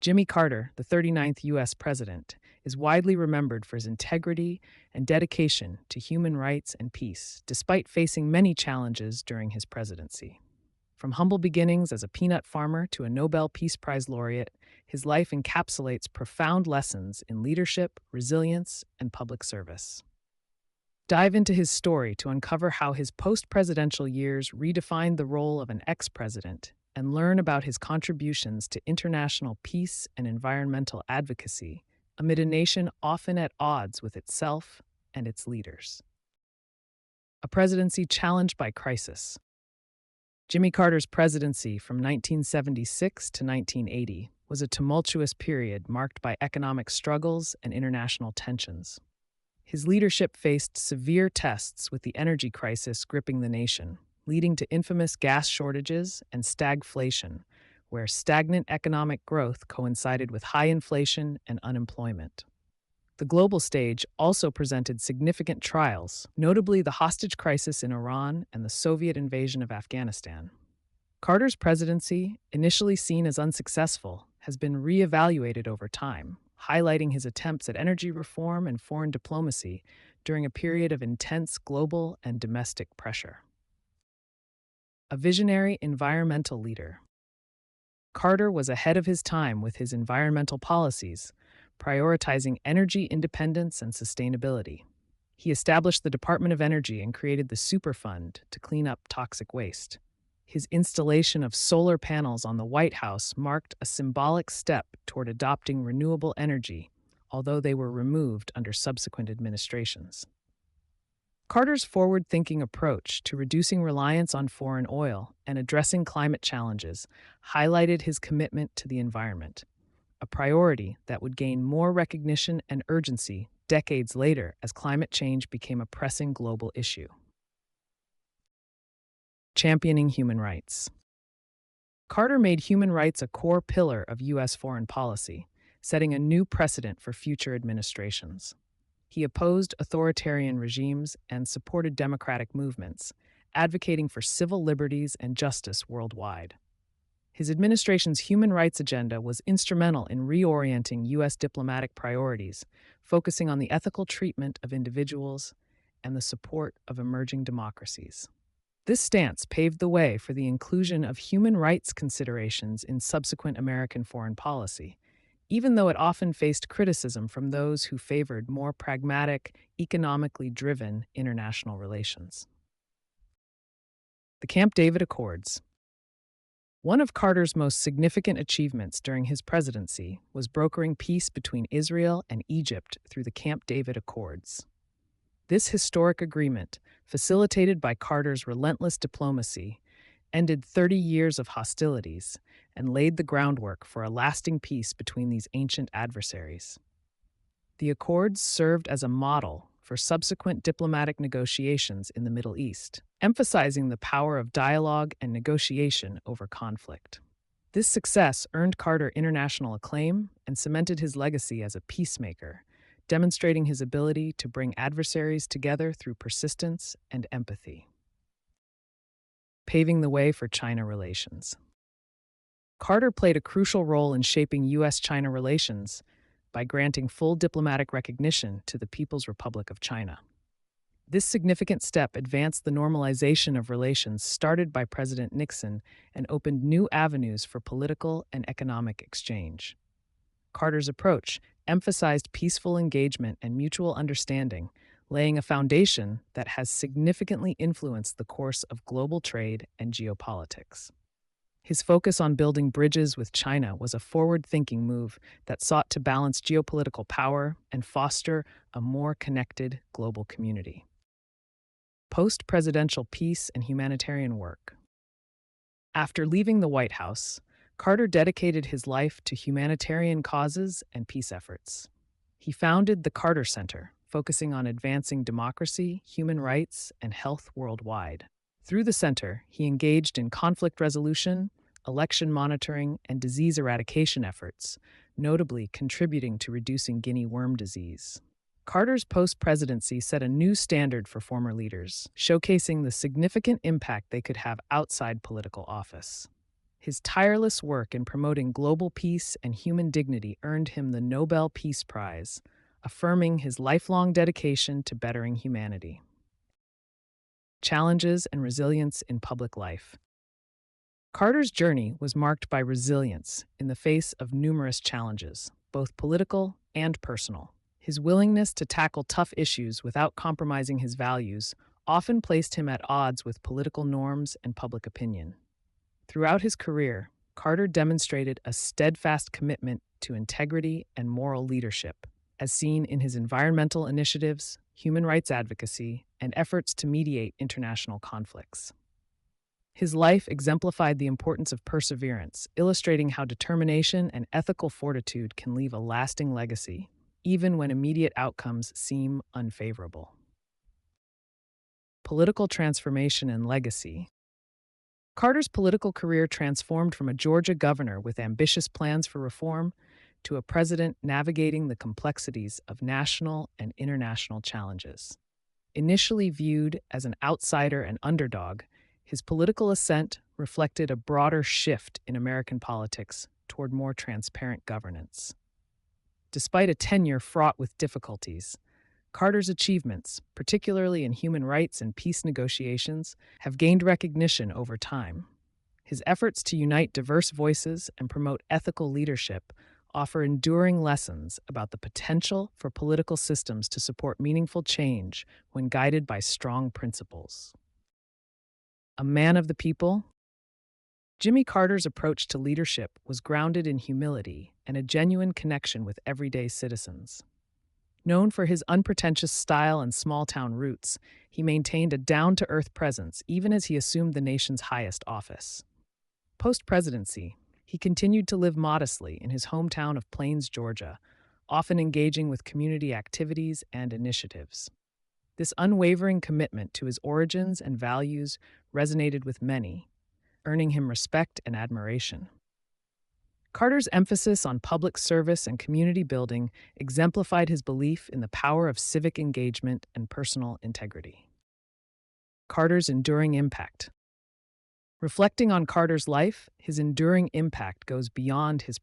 Jimmy Carter, the 39th U.S. president, is widely remembered for his integrity and dedication to human rights and peace, despite facing many challenges during his presidency. From humble beginnings as a peanut farmer to a Nobel Peace Prize laureate, his life encapsulates profound lessons in leadership, resilience, and public service. Dive into his story to uncover how his post presidential years redefined the role of an ex president and learn about his contributions to international peace and environmental advocacy amid a nation often at odds with itself and its leaders. A presidency challenged by crisis. Jimmy Carter's presidency from 1976 to 1980 was a tumultuous period marked by economic struggles and international tensions. His leadership faced severe tests with the energy crisis gripping the nation, leading to infamous gas shortages and stagflation, where stagnant economic growth coincided with high inflation and unemployment. The global stage also presented significant trials, notably the hostage crisis in Iran and the Soviet invasion of Afghanistan. Carter's presidency, initially seen as unsuccessful, has been re-evaluated over time, highlighting his attempts at energy reform and foreign diplomacy during a period of intense global and domestic pressure. A visionary environmental leader. Carter was ahead of his time with his environmental policies, prioritizing energy independence and sustainability. He established the Department of Energy and created the Superfund to clean up toxic waste. His installation of solar panels on the White House marked a symbolic step toward adopting renewable energy, although they were removed under subsequent administrations. Carter's forward-thinking approach to reducing reliance on foreign oil and addressing climate challenges highlighted his commitment to the environment, a priority that would gain more recognition and urgency decades later as climate change became a pressing global issue. Championing human rights. Carter made human rights a core pillar of U.S. foreign policy, setting a new precedent for future administrations. He opposed authoritarian regimes and supported democratic movements, advocating for civil liberties and justice worldwide. His administration's human rights agenda was instrumental in reorienting U.S. diplomatic priorities, focusing on the ethical treatment of individuals and the support of emerging democracies. This stance paved the way for the inclusion of human rights considerations in subsequent American foreign policy, even though it often faced criticism from those who favored more pragmatic, economically driven international relations. The Camp David Accords. One of Carter's most significant achievements during his presidency was brokering peace between Israel and Egypt through the Camp David Accords. This historic agreement, facilitated by Carter's relentless diplomacy, ended 30 years of hostilities and laid the groundwork for a lasting peace between these ancient adversaries. The accords served as a model for subsequent diplomatic negotiations in the Middle East, emphasizing the power of dialogue and negotiation over conflict. This success earned Carter international acclaim and cemented his legacy as a peacemaker, demonstrating his ability to bring adversaries together through persistence and empathy. Paving the way for China relations. Carter played a crucial role in shaping U.S.-China relations by granting full diplomatic recognition to the People's Republic of China. This significant step advanced the normalization of relations started by President Nixon and opened new avenues for political and economic exchange. Carter's approach emphasized peaceful engagement and mutual understanding, laying a foundation that has significantly influenced the course of global trade and geopolitics. His focus on building bridges with China was a forward-thinking move that sought to balance geopolitical power and foster a more connected global community. Post-presidential peace and humanitarian work. After leaving the White House, Carter dedicated his life to humanitarian causes and peace efforts. He founded the Carter Center, focusing on advancing democracy, human rights, and health worldwide. Through the center, he engaged in conflict resolution, election monitoring, and disease eradication efforts, notably contributing to reducing guinea worm disease. Carter's post-presidency set a new standard for former leaders, showcasing the significant impact they could have outside political office. His tireless work in promoting global peace and human dignity earned him the Nobel Peace Prize, affirming his lifelong dedication to bettering humanity. Challenges and resilience in public life. Carter's journey was marked by resilience in the face of numerous challenges, both political and personal. His willingness to tackle tough issues without compromising his values often placed him at odds with political norms and public opinion. Throughout his career, Carter demonstrated a steadfast commitment to integrity and moral leadership, as seen in his environmental initiatives, human rights advocacy, and efforts to mediate international conflicts. His life exemplified the importance of perseverance, illustrating how determination and ethical fortitude can leave a lasting legacy, even when immediate outcomes seem unfavorable. Political transformation and legacy. Carter's political career transformed from a Georgia governor with ambitious plans for reform to a president navigating the complexities of national and international challenges. Initially viewed as an outsider and underdog, his political ascent reflected a broader shift in American politics toward more transparent governance. Despite a tenure fraught with difficulties, Carter's achievements, particularly in human rights and peace negotiations, have gained recognition over time. His efforts to unite diverse voices and promote ethical leadership offer enduring lessons about the potential for political systems to support meaningful change when guided by strong principles. A man of the people, Jimmy Carter's approach to leadership was grounded in humility and a genuine connection with everyday citizens. Known for his unpretentious style and small-town roots, he maintained a down-to-earth presence even as he assumed the nation's highest office. Post-presidency, he continued to live modestly in his hometown of Plains, Georgia, often engaging with community activities and initiatives. This unwavering commitment to his origins and values resonated with many, earning him respect and admiration. Carter's emphasis on public service and community building exemplified his belief in the power of civic engagement and personal integrity. Carter's enduring impact. Reflecting on Carter's life, his enduring impact goes beyond his